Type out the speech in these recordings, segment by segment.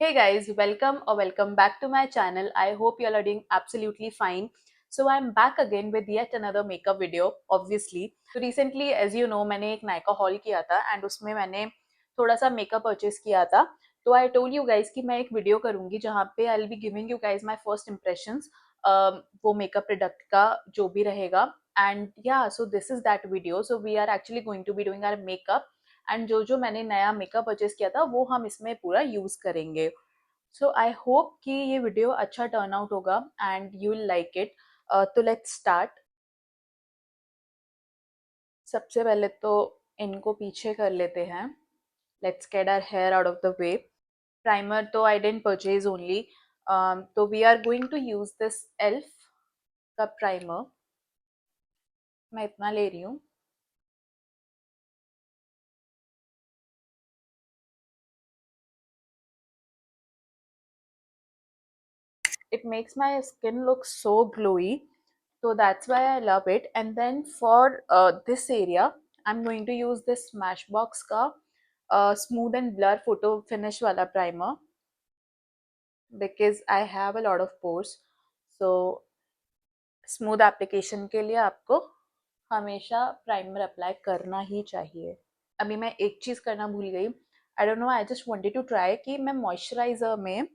Hey guys, welcome or welcome back to my channel. I hope you all are doing absolutely fine. So I'm back again with yet another makeup video, obviously. So recently, as you know, मैंने एक Nykaa hall किया था and उसमें मैंने थोड़ा सा makeup purchase किया था. तो आई टोल्ड यू गाइज कि मैं एक वीडियो करूंगी जहाँ पे I will be giving you guys my first impressions वो मेकअप प्रोडक्ट का जो भी रहेगा. एंड या so this is that video. So we are actually going to be doing our makeup and जो जो मैंने नया मेकअप परचेज किया था वो हम इसमें पूरा यूज करेंगे. सो आई होप कि ये वीडियो अच्छा टर्न आउट होगा and you will like it. तो लेट्स स्टार्ट. सबसे पहले तो इनको पीछे कर लेते हैं. Let's get our hair out of the way. Primer तो आई डेंट परचेज ओनली. तो we are going to use this elf का प्राइमर. मैं इतना ले रही हूँ. It makes my skin look so glowy, so that's why I love it. And then for this area I'm going to use this Smashbox ka smooth and blur photo finish wala primer because I have a lot of pores. So smooth application के लिए आपको हमेशा primer apply करना ही चाहिए. अभी मैं एक चीज़ करना भूल गई. I don't know, I just wanted to try कि मैं मॉइस्चराइजर में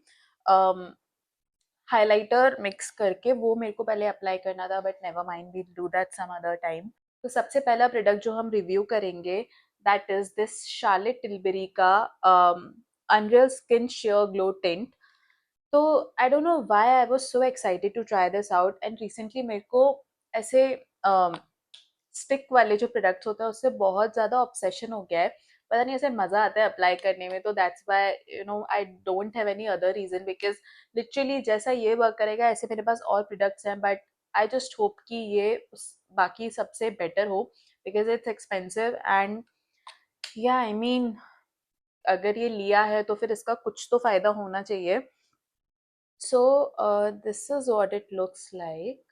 हाइलाइटर मिक्स करके वो मेरे को पहले अप्लाई करना था, but never mind, we do that some other time. तो सबसे पहला प्रोडक्ट जो हम रिव्यू करेंगे that is this Charlotte Tilbury का unreal skin sheer glow tint. तो I don't know why I was so excited to try this out. And recently मेरे को ऐसे स्टिक वाले जो प्रोडक्ट्स होते हैं उससे बहुत ज़्यादा ऑब्सेशन हो गया है. पता नहीं, ऐसे मज़ा आता है अप्लाई करने में. तो that's why you know I don't have any other reason, because literally जैसा ये वर्क करेगा ऐसे मेरे पास और प्रोडक्ट्स हैं, बट आई जस्ट होप कि ये बाकी सबसे बेटर हो बिकॉज इट्स एक्सपेंसिव. एंड या आई मीन अगर ये लिया है तो फिर इसका कुछ तो फ़ायदा होना चाहिए. सो this is what it looks like.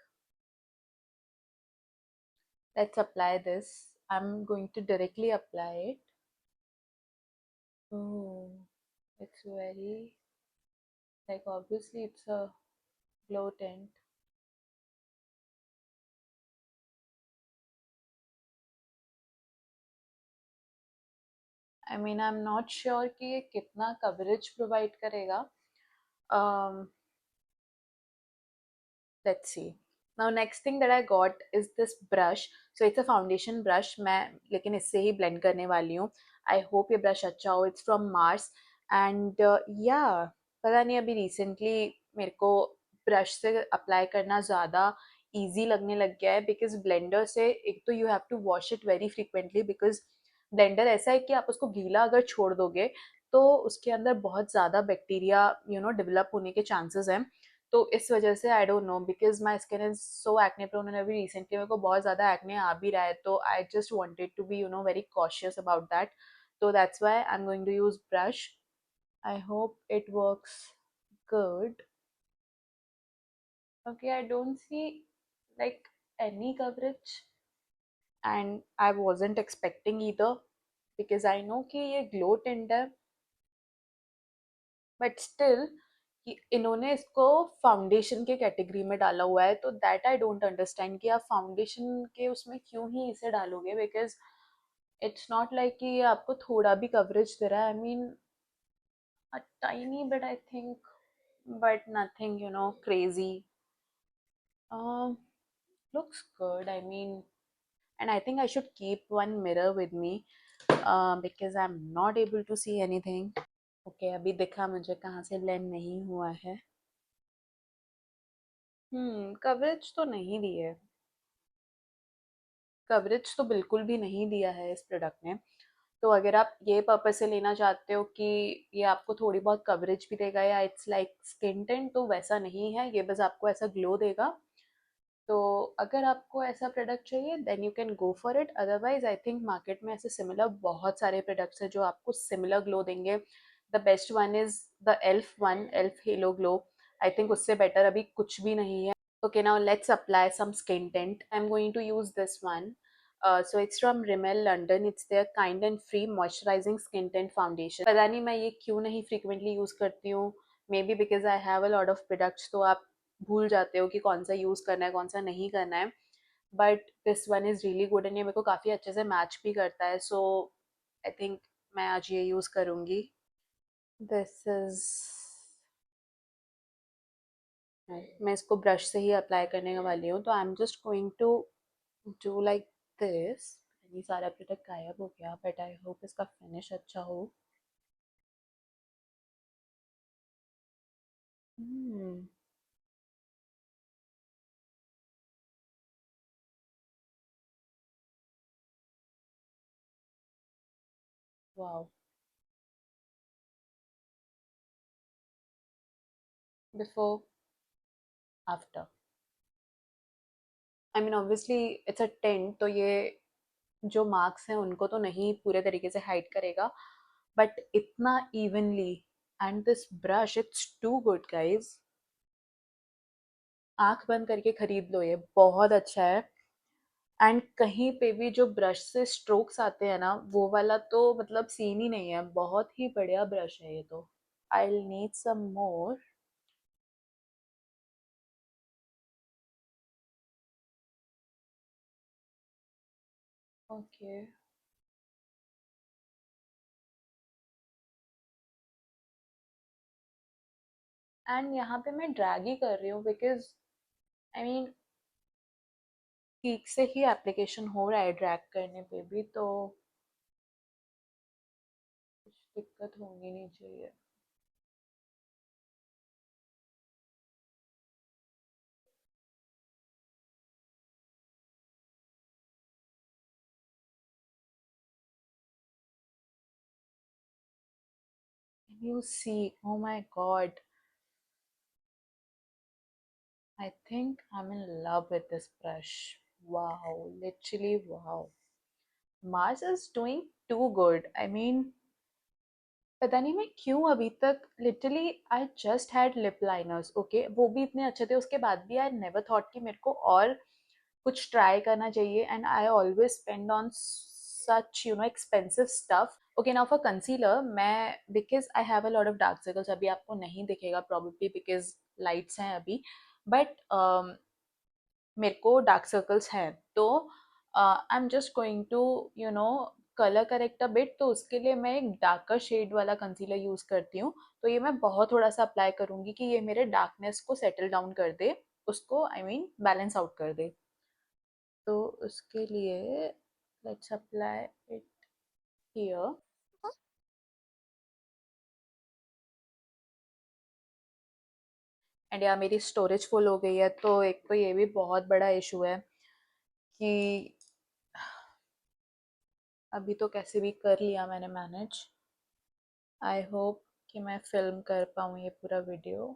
Let's apply this. I'm going to directly apply it. Oh, it's very, like, obviously it's a glow tint. I mean, I'm not sure कि ये कितना coverage provide करेगा. Um, let's see. Now next thing that I got is this brush. So it's a foundation brush. मैं लेकिन इससे ही blend करने वाली हूँ. I hope ये brush अच्छा हो. It's from Mars. And yeah, पता नहीं, अभी recently मेरे को ब्रश से अप्लाई करना ज़्यादा ईजी लगने लग गया है बिकॉज ब्लेंडर से एक तो you have to wash it very frequently because blender ऐसा है कि आप उसको गीला अगर छोड़ दोगे तो उसके अंदर बहुत ज़्यादा बैक्टीरिया डेवलप होने के चांसेस हैं. तो इस वजह से I don't know because my skin is so acne prone and अभी रिसेंटली मेरे को बहुत ज़्यादा एक्ने आ भी रहा है. तो I just wanted to be very cautious about that. तो that's why I am going to use brush. I hope it works good. Okay, I don't see like any coverage, and I wasn't expecting either because I know कि ये glow tint है, but still इन्होंने इसको foundation के category में डाला हुआ है. तो दैट आई डोंट अंडरस्टैंड कि आप फाउंडेशन के उसमें क्यों ही इसे डालोगे बिकॉज इट्स नॉट लाइक कि ये आपको थोड़ा भी कवरेज दे रहा है. I mean a tiny bit I think, but nothing crazy. um Looks good, I mean. And I think I should keep one mirror with me because I'm not able to see anything. Okay, अभी दिखा मुझे कहाँ से blend नहीं हुआ है. Coverage तो नहीं दी है. कवरेज तो बिल्कुल भी नहीं दिया है इस प्रोडक्ट ने. तो अगर आप ये पर्पज से लेना चाहते हो कि ये आपको थोड़ी बहुत कवरेज भी देगा या इट्स लाइक स्किन टेंट, तो वैसा नहीं है. ये बस आपको ऐसा ग्लो देगा. तो अगर आपको ऐसा प्रोडक्ट चाहिए then you can go for it. Otherwise I think market में ऐसे सिमिलर बहुत सारे प्रोडक्ट्स हैं जो आपको सिमिलर ग्लो देंगे. The best one is the Elf Halo Glow. I think उससे बेटर अभी कुछ भी नहीं है. Okay, now let's apply some skin tint. I'm going to use this one. So it's from Rimmel London. It's their kind and free moisturizing skin tint foundation. पता नहीं मैं ये क्यों नहीं frequently use करती हूँ. Maybe because I have a lot of products, तो आप भूल जाते हो कि कौन सा use करना है कौन सा नहीं करना है. But this one is really good and ये मेरे को काफी अच्छे से match भी करता है. So I think मैं आज ये use करूँगी. This is मैं इसको ब्रश से ही अप्लाई करने वाली हूँ. तो I am just going to do like this. ये सारा प्रोडक्ट गायब हो गया बट आई होप इसका फिनिश अच्छा हो. hmm. Wow. Before, after. I mean obviously it's a tint, तो ये जो मार्क्स हैं उनको तो नहीं पूरे तरीके से हाइड करेगा, बट इतना evenly. And this brush, it's too good guys. आंख बंद करके खरीद लो, ये बहुत अच्छा है. एंड कहीं पे भी जो ब्रश से स्ट्रोक्स आते हैं ना, वो वाला तो मतलब सीन ही नहीं है. बहुत ही बढ़िया ब्रश है ये तो. I need some more. Okay. And यहाँ पे मैं ड्रैग ही कर रही हूँ बिकॉज आई मीन ठीक से ही एप्लीकेशन हो रहा है ड्रैग करने पे भी, तो कुछ दिक्कत होनी नहीं चाहिए. You see, oh my God, I think I'm in love with this brush. Wow, literally wow. Mars is doing too good. I mean, पता नहीं मैं क्यों अभी तक literally I just had lip liners, okay, वो भी इतने अच्छे थे. उसके बाद भी आई नेवर थॉट कि मेरे को और कुछ ट्राई करना चाहिए. And I always spend on such expensive stuff. Okay, now for concealer मैं, because I have a lot of dark circles, अभी आपको नहीं दिखेगा प्रॉब्लली बिकॉज लाइट्स हैं अभी, बट मेरे को डार्क सर्कल्स हैं. तो I am just going to colour correct a bit. तो उसके लिए मैं एक डार्कर शेड वाला कंसीलर यूज करती हूँ. तो ये मैं बहुत थोड़ा सा अप्लाई करूंगी कि ये मेरे डार्कनेस को सेटल डाउन कर दे, उसको आई मीन बैलेंस आउट कर दे. तो उसके लिए let's apply it here. And यार मेरी स्टोरेज फुल हो गई है, तो एक तो ये भी बहुत बड़ा इशू है कि अभी तो कैसे भी कर लिया मैंने मैनेज. आई होप कि मैं फिल्म कर पाऊँ ये पूरा वीडियो.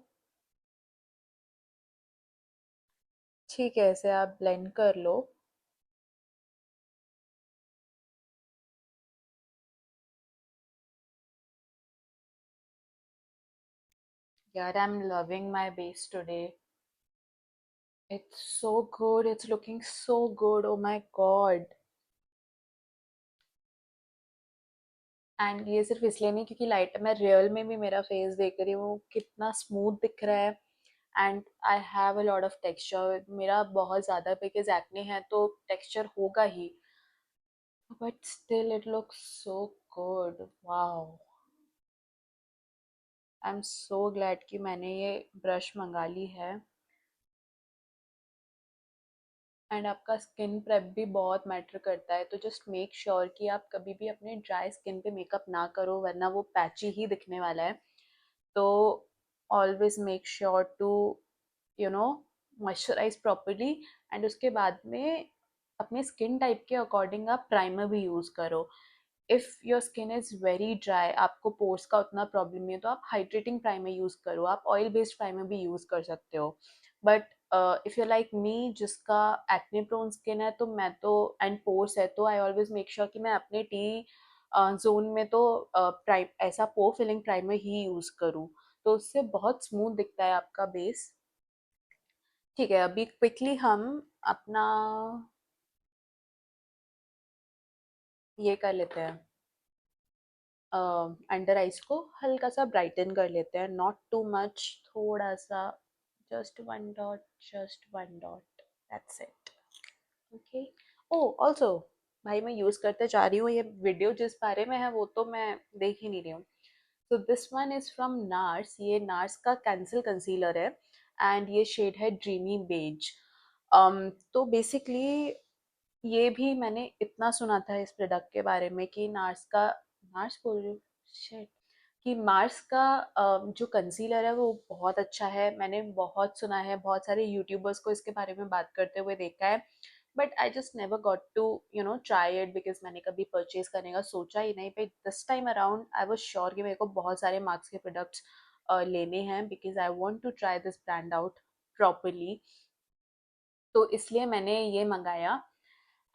ठीक है, इसे आप ब्लेंड कर लो. यार I am loving my base today. It's so good, it's looking so good, oh my God. And ये सिर्फ इसलिए नहीं क्योंकि लाइट, मैं रियल में भी मेरा फेस देख रही हूँ कितना स्मूथ दिख रहा है. And I have a lot of texture. मेरा बहुत ज़्यादा बिकॉज एक्ने है तो टेक्सचर होगा ही, but still it looks so good. Wow, I am so glad कि मैंने ये ब्रश मंगा ली है. एंड आपका स्किन प्रेप भी बहुत मैटर करता है, तो जस्ट मेक श्योर कि आप कभी भी अपने ड्राई स्किन पे मेकअप ना करो, वरना वो पैची ही दिखने वाला है. तो always make sure to you know moisturise properly. And उसके बाद में अपने स्किन टाइप के अकॉर्डिंग आप प्राइमर भी यूज़ करो. If your skin is very dry, आपको पोर्स का उतना प्रॉब्लम नहीं है, तो आप हाइड्रेटिंग प्राइमर यूज़ करो. आप ऑयल बेस्ड प्राइमर भी यूज़ कर सकते हो. But if you like me जिसका एक्ने प्रोन स्किन है, तो मैं तो एंड पोर्स है, तो आई ऑलवेज मेक श्योर कि मैं अपने टी जोन में तो प्राइम ऐसा पोर फिलिंग प्राइमर ही यूज़ करूँ. तो उससे बहुत स्मूथ दिखता है आपका बेस. ठीक है, अभी क्विकली हम अपना ये कर लेते हैं, अंडर आइज को हल्का सा ब्राइटन कर लेते हैं, नॉट टू मच, थोड़ा सा, just one dot, just one dot, that's it. Okay. Oh also, भाई मैं यूज करते जा रही हूँ, ये वीडियो जिस बारे में है वो तो मैं देख ही नहीं रही हूँ। तो this one is from nurse, ये नार्स का कैंसिल कंसीलर है एंड ये शेड है ड्रीमी बेज। तो बेसिकली ये भी मैंने इतना सुना था इस प्रोडक्ट के बारे में कि नार्स का, नार्स बोल रही हूँ, शिट, कि मार्स का जो कंसीलर है वो बहुत अच्छा है। मैंने बहुत सुना है, बहुत सारे यूट्यूबर्स को इसके बारे में बात करते हुए देखा है, but I just never got to try it, because मैंने कभी परचेज करने का सोचा ही नहीं। But this time around I was sure कि मेरे को बहुत सारे मार्क्स के प्रोडक्ट्स लेने हैं, because I want to try this brand out properly. तो इसलिए मैंने ये मंगाया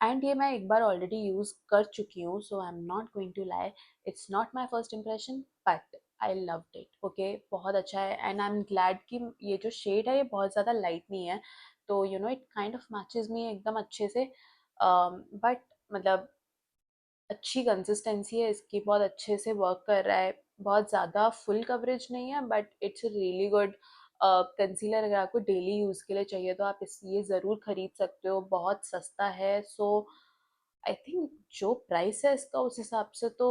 एंड ये मैं एक बार ऑलरेडी यूज कर चुकी हूँ, so I am not going to lie, it's not my first impression, but I loved it. Okay, बहुत अच्छा है एंड आई एम ग्लैड कि ये जो शेड है ये बहुत ज़्यादा लाइट नहीं है, तो इट काइंड ऑफ मैचेस मी एकदम अच्छे से। बट मतलब अच्छी कंसिस्टेंसी है इसकी, बहुत अच्छे से वर्क कर रहा है, बहुत ज़्यादा फुल कवरेज नहीं है, but it's really good concealer. अगर आपको डेली यूज़ के लिए चाहिए तो आप इस ये ज़रूर खरीद सकते हो, बहुत सस्ता है। सो आई थिंक जो प्राइस है इसका उस हिसाब से तो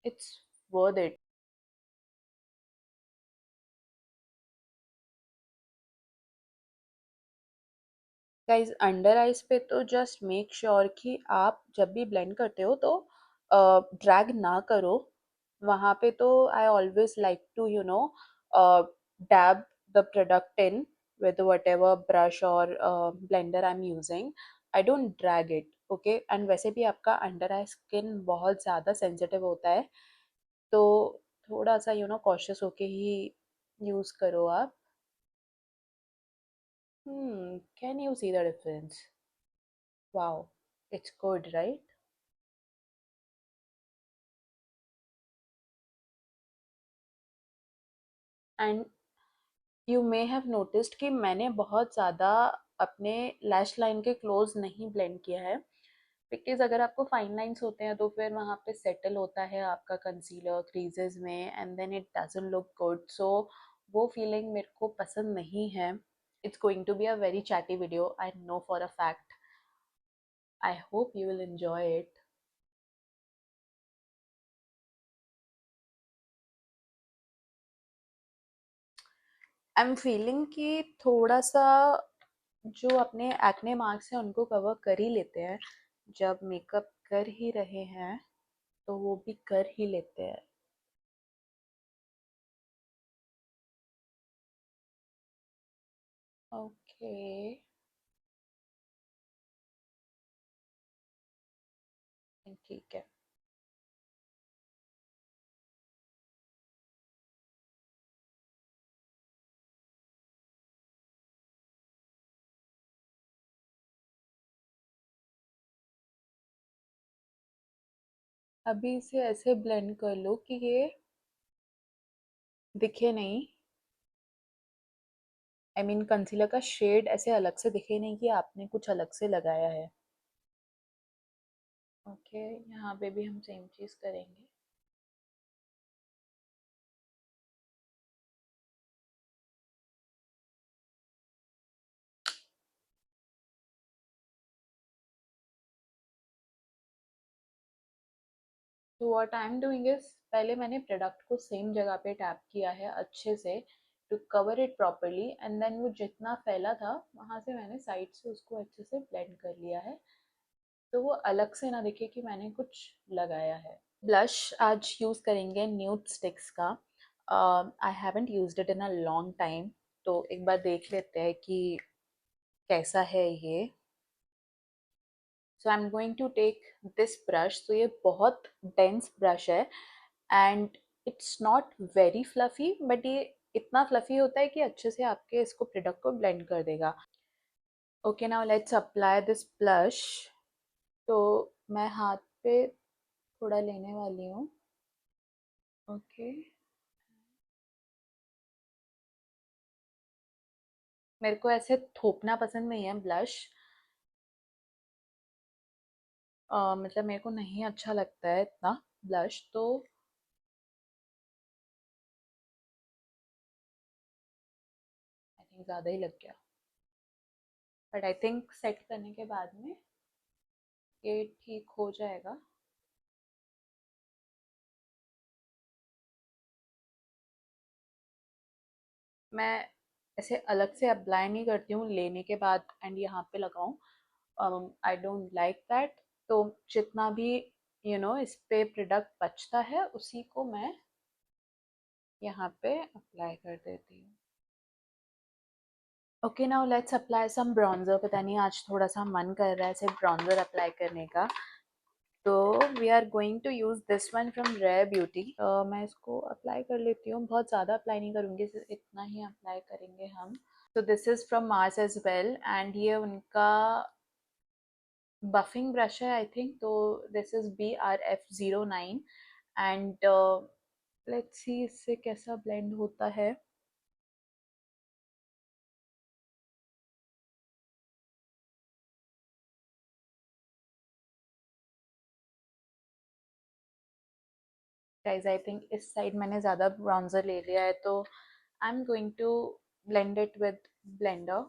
it's worth it. Guys under eyes पे तो जस्ट मेक श्योर कि आप जब भी ब्लेंड करते हो तो ड्रैग ना करो। वहाँ पे तो I always like to dab the product in with whatever brush or blender I'm using. I don't drag it, okay? And वैसे भी आपका अंडर आई स्किन बहुत ज़्यादा सेंसिटिव होता है, तो थोड़ा सा कॉशियस होके ही यूज़ करो आप। Can you see the difference? Wow, it's good, right? And you may have noticed कि मैंने बहुत ज़्यादा अपने लैश लाइन के क्लोज नहीं ब्लेंड किया है, बिकॉज अगर आपको फाइन लाइंस होते हैं तो फिर वहाँ पे सेटल होता है आपका कंसीलर क्रीजेस में and then it doesn't look good. So वो फीलिंग मेरे को पसंद नहीं है। It's going to be a very chatty video, I know for a fact. I hope you will enjoy it. I am feeling कि थोड़ा सा जो अपने एक्ने मार्क्स हैं उनको कवर कर ही लेते हैं, जब मेकअप कर ही रहे हैं तो वो भी कर ही लेते हैं। ओके, ठीक है। अभी इसे ऐसे ब्लेंड कर लो कि ये दिखे नहीं, आई मीन कंसीलर का शेड ऐसे अलग से दिखे नहीं कि आपने कुछ अलग से लगाया है। ओके, यहाँ पे भी हम सेम चीज़ करेंगे। तो what I am doing is, पहले मैंने प्रोडक्ट को सेम जगह पे टैप किया है अच्छे से to cover it properly, and then वो जितना फैला था वहाँ से मैंने साइड से उसको अच्छे से ब्लेंड कर लिया है, तो वो अलग से ना दिखे कि मैंने कुछ लगाया है। ब्लश आज यूज़ करेंगे न्यूड स्टिक्स का। I haven't used it in a long time, तो एक बार देख लेते हैं कि कैसा है ये। So I am going to take this brush, तो ये बहुत डेंस ब्रश है and it's not very fluffy, but ये इतना फ्लफी होता है कि अच्छे से आपके इसको प्रोडक्ट को ब्लेंड कर देगा। Okay, now let's apply this blush. तो मैं हाथ पे थोड़ा लेने वाली हूँ। ओके, मेरे को ऐसे थोपना पसंद नहीं है ब्लश। मतलब मेरे को नहीं अच्छा लगता है इतना ब्लश, तो आई थिंक ज़्यादा ही लग गया, बट आई थिंक सेट करने के बाद में ये ठीक हो जाएगा। मैं ऐसे अलग से अप्लाई नहीं करती हूँ लेने के बाद एंड यहाँ पे लगाऊं, आई डोंट लाइक दैट। तो जितना भी इस पे प्रोडक्ट बचता है उसी को मैं यहाँ पे अप्लाई कर देती हूँ। Okay, now let's apply some bronzer. पता नहीं आज थोड़ा सा मन कर रहा है सिर्फ ब्रॉन्जर अप्लाई करने का, तो we are going to use this one from Rare Beauty. मैं इसको अप्लाई कर लेती हूँ, बहुत ज़्यादा अप्लाई नहीं करूँगी, सिर्फ इतना ही अप्लाई करेंगे हम। तो this is from Mars as well and ये उनका बफिंग ब्रश है आई थिंक। तो this is BRF09 and let's see इससे कैसा ब्लेंड होता है। गाइस आई थिंक इस साइड मैंने ज़्यादा ब्राउन्जर ले लिया है, तो I am going to blend it with blender.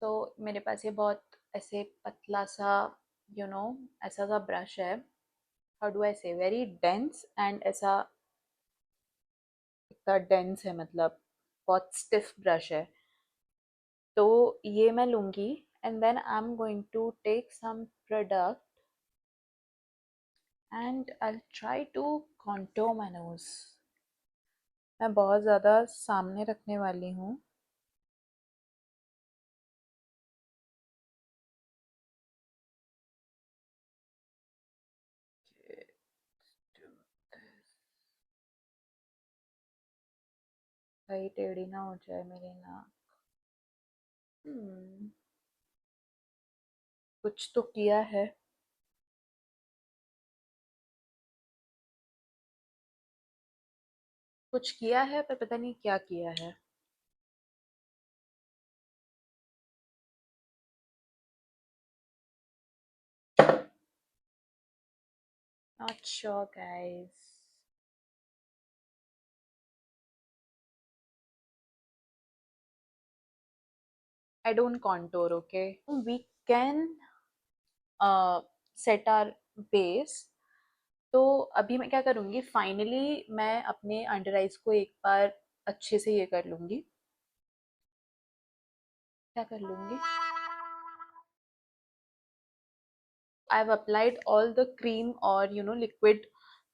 तो मेरे पास ये बहुत ऐसे पतला सा यू you नो ऐसा सा ब्रश है, हाउ डू आई से, वेरी डेंस एंड ऐसा इतना डेंस है, मतलब बहुत स्टिफ ब्रश है। तो ये मैं लूँगी and then I am going to take some product and I try to contour my nose. मैं बहुत ज़्यादा सामने रखने वाली हूँ। कहीं टेढ़ी ना हो जाए मेरी नाक। hmm, कुछ तो किया है, कुछ किया है पर पता नहीं क्या किया है। Not sure, guys. I don't contour, okay? We can set our base. तो अभी मैं क्या करूँगी, फाइनली मैं अपने अंडर आइज को एक बार अच्छे से ये कर लूँगी। क्या कर लूँगी, आई have applied all the cream और लिक्विड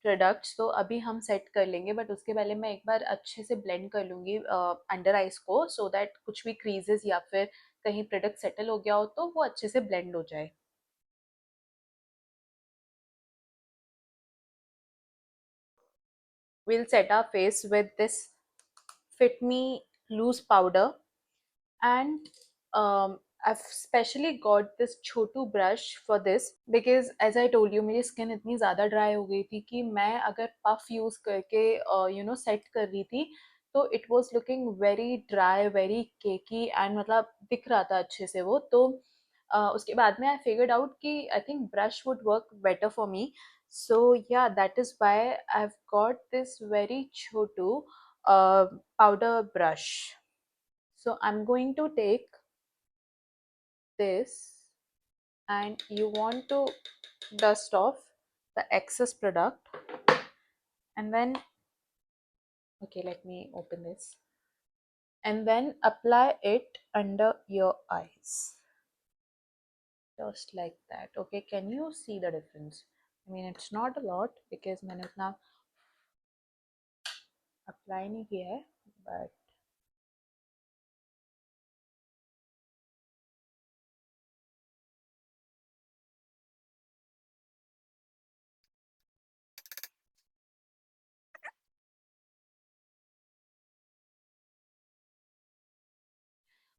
प्रोडक्ट्स, तो अभी हम सेट कर लेंगे, बट उसके पहले मैं एक बार अच्छे से ब्लेंड कर लूँगी अंडर आइज को, सो दैट कुछ भी क्रीजेस या फिर कहीं प्रोडक्ट सेटल हो गया हो तो वो अच्छे से ब्लेंड हो जाए। We'll set our face with this Fit Me loose powder, and I've specially got this Chhotu brush for this because as I told you मेरी skin इतनी ज़्यादा dry हो गई थी कि मैं अगर puff use करके set कर रही थी तो it was looking very dry, very cakey and मतलब दिख रहा था अच्छे से वो। तो उसके बाद में I figured out कि I think brush would work better for me. So yeah, that is why I've got this very Chhotu powder brush. So I'm going to take this and you want to dust off the excess product, and then okay, let me open this, and then apply it under your eyes just like that. Okay, can you see the difference? I mean it's not a lot because मैंने उतना apply नहीं किया है, but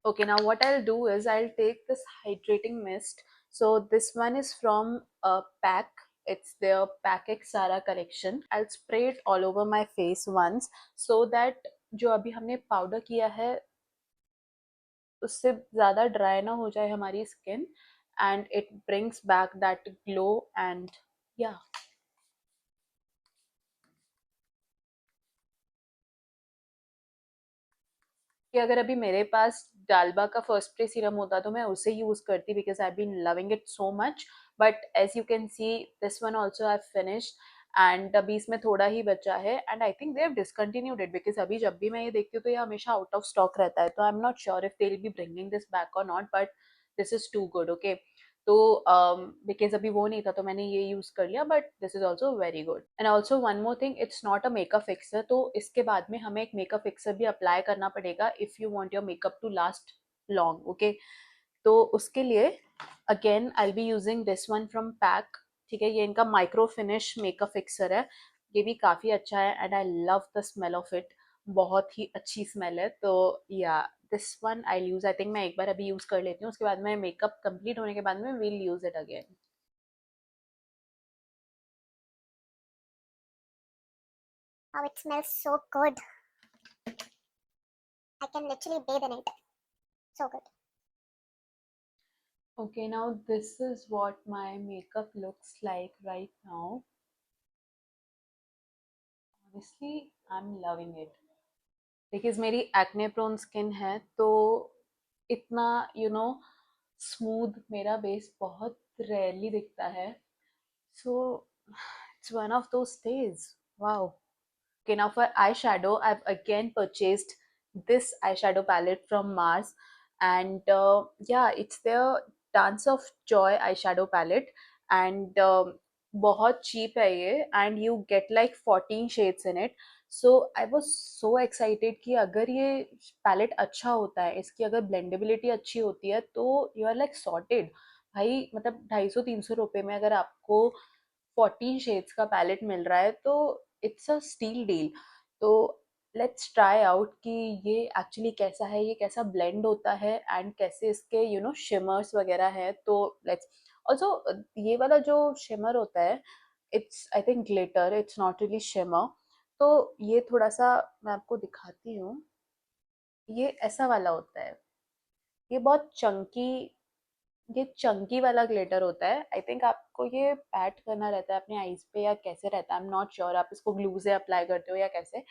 okay, now what I'll do is I'll take this hydrating mist. So this one is from Pack. It's their Pack X Sara collection. I'll spray it all over my face once so that जो अभी हमने powder किया है उससे ज़्यादा dry ना हो जाए हमारी skin, and it brings back that glow and या। कि अगर अभी मेरे पास डालबा का फर्स्ट स्प्रे सीरम होता तो मैं उसे यूज करती, because I been loving it so much. But as you can see this one also I finished, and अभी इसमें थोड़ा ही बचा है, and I think they have discontinued it, because अभी जब भी मैं ये देखती हूँ तो ये हमेशा आउट ऑफ स्टॉक रहता है, तो I am not sure if they will be bringing this back or not, but this is too good. Okay, तो बिकॉज अभी वो नहीं था तो मैंने ये यूज कर लिया, but this is also very good. And also one more thing, it's not a makeup fixer, तो इसके बाद में हमें एक मेकअप फिक्सर भी अप्लाई करना पड़ेगा if you want your makeup to last long. Okay, तो उसके लिए again I be using this one from Pac. ठीक है, ये इनका माइक्रो फिनिश मेकअप फिक्सर है, ये भी काफी अच्छा है, and I love the smell of it, बहुत ही अच्छी स्मेल है। तो या this one I use, I think मैं एक बार अभी यूज कर लेती हूँ, उसके बाद में मेकअप कंप्लीट होने के बाद में will use it again. Oh, it smells so good. I can literally bathe in it. So good. Okay, now this is what my makeup looks like right now. Honestly, I'm loving it. Because मेरी acne prone skin है, तो इतना smooth मेरा base बहुत rarely दिखता है, so it's one of those days. Wow. Okay, now for eyeshadow, I've again purchased this eyeshadow palette from Mars, and yeah, it's their Dance of Joy eyeshadow palette, and बहुत cheap है ये, and you get like 14 shades in it. So I was so excited कि अगर ये palette अच्छा होता है, इसकी अगर blendability अच्छी होती है, तो you are like sorted भाई। मतलब 250-300 रुपए में अगर आपको 14 शेड्स का पैलेट मिल रहा है, तो इट्स अ स्टील डील। तो लेट्स ट्राई आउट कि ये एक्चुअली कैसा है, ये कैसा ब्लेंड होता है, एंड कैसे इसके शिमर्स वगैरह है। तो लेट्स ऑल्सो, ये वाला जो शिमर होता है, it's I think glitter, it's not really shimmer. तो ये थोड़ा सा मैं आपको दिखाती हूँ, ये ऐसा वाला होता है, ये बहुत चंकी, ये चंकी वाला ग्लिटर होता है। आई थिंक आपको ये पैट करना रहता है अपने आईज पे, या कैसे रहता है, आई एम नॉट श्योर, आप इसको ग्लू से अप्लाई करते हो या कैसे,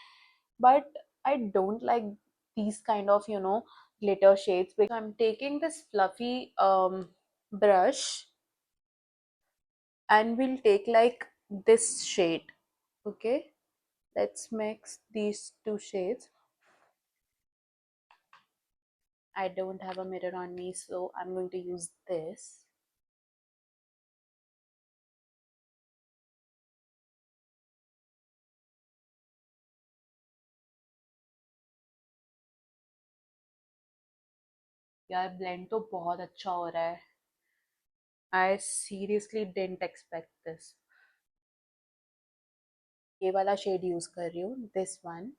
but I don't like these kind of glitter shades. So I'm taking this fluffy brush, and we'll take like this shade. Okay, let's mix these two shades. I don't have a mirror on me, so I'm going to use this. यार blend तो बहुत अच्छा हो रहा है, I seriously didn't expect this. ये वाला shade use कर रही हूँ, this one,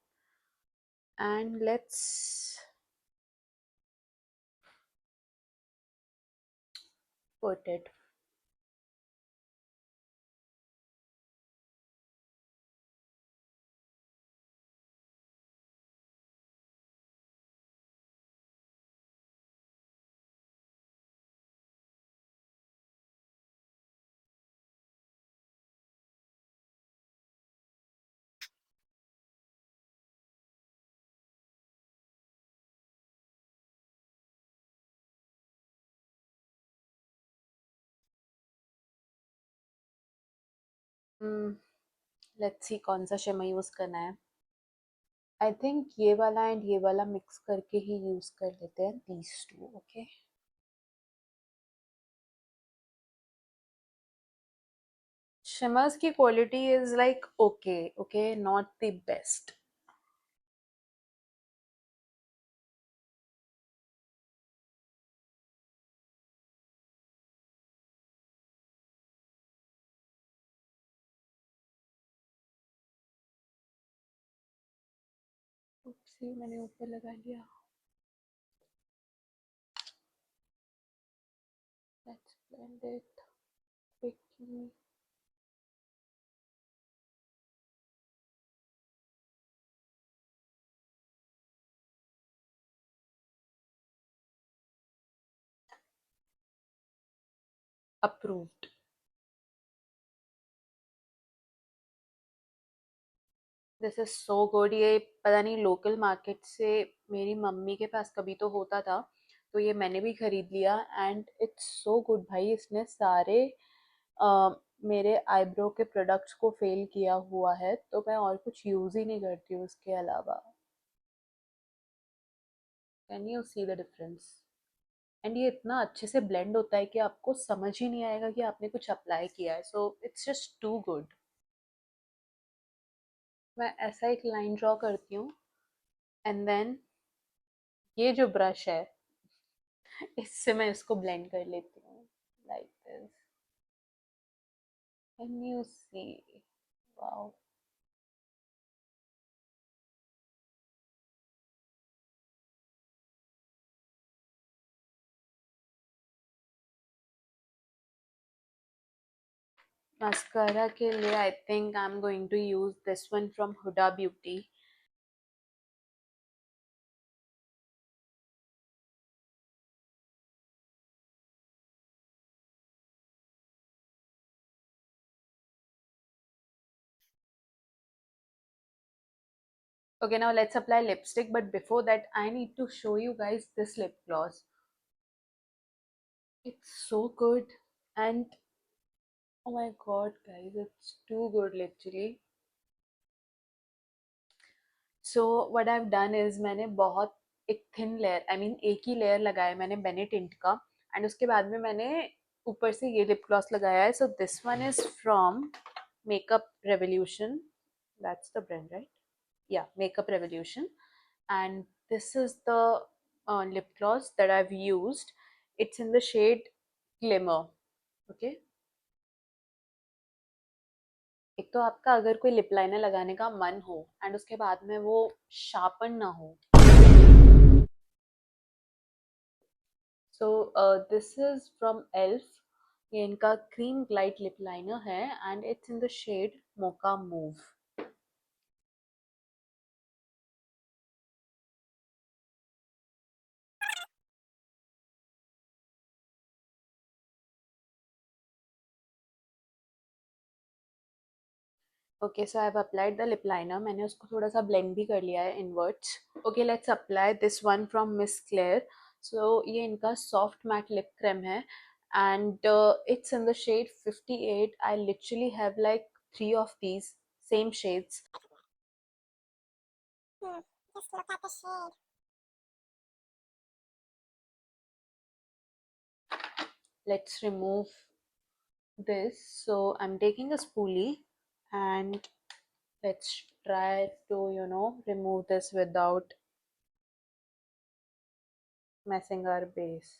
and let's put it. Let's see कौन सा शिमर यूज करना है। आई थिंक ये वाला एंड ये वाला मिक्स करके ही यूज कर लेते हैं, दीज टू। ओके, शिमर्स की quality is like okay okay, not the best. मैंने ऊपर लगा लिया। Let's blend it quickly. approved. This is so good. ये पता नहीं लोकल मार्केट से मेरी मम्मी के पास कभी तो होता था, तो ये मैंने भी खरीद लिया एंड इट्स सो गुड भाई। इसने सारे अ, मेरे आईब्रो के प्रोडक्ट्स को फेल किया हुआ है, तो मैं और कुछ यूज़ ही नहीं करती हूँ उसके अलावा। Can you see the difference? And ये इतना अच्छे से ब्लेंड होता है कि आपको समझ ही नहीं आएगा कि आपने कुछ अप्लाई किया है, so it's just too good. मैं ऐसा एक लाइन ड्रॉ करती हूँ एंड देन ये जो ब्रश है इससे मैं इसको ब्लेंड कर लेती हूँ like this. Can you see? Wow. Mascara के लिए I think I am going to use this one from Huda Beauty. Okay, now let's apply lipstick, but before that I need to show you guys this lip gloss. It's so good and oh my god guys, it's too good literally. So what I've done is मैंने बहुत एक thin layer, I mean एक ही layer लगाया मैंने बेनेटिंट का, and उसके बाद में मैंने ऊपर से ये लिप ग्लॉस लगाया है. So this one is from makeup revolution, that's the brand right, yeah, Makeup Revolution, and this is the lip gloss that I've used. It's in the shade Glimmer. Okay. एक तो आपका अगर कोई lip liner लगाने का मन हो and उसके बाद में वो शार्पन ना हो, so this is from elf. ये इनका क्रीम ग्लाइट लिप लाइनर है and it's in the shade mocha move. Okay, so I have applied the lip liner. मैंने उसको थोड़ा सा ब्लेंड भी कर लिया है इनवर्ट्स. Okay, let's apply this one from Miss Claire. So ये इनका सॉफ्ट मैट लिप क्रीम है and it's in the shade 58. I literally have like 3 of these same shades. Just look at the shade. Let's remove this. So I'm taking a spoolie and let's try to, remove this without messing our base.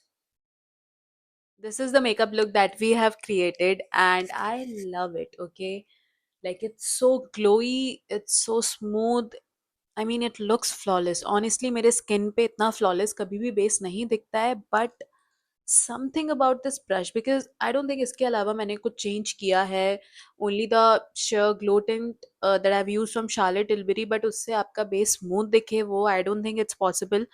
This is the makeup look that we have created and I love it. Okay, like it's so glowy, it's so smooth. I mean it looks flawless. Honestly मेरे skin पे इतना flawless कभी भी base नहीं दिखता है, but something about this brush, because I don't think इसके अलावा मैंने कुछ change किया है. Only the sheer glow tint that I've used from Charlotte Tilbury, but उससे आपका base smooth दिखे वो I don't think it's possible.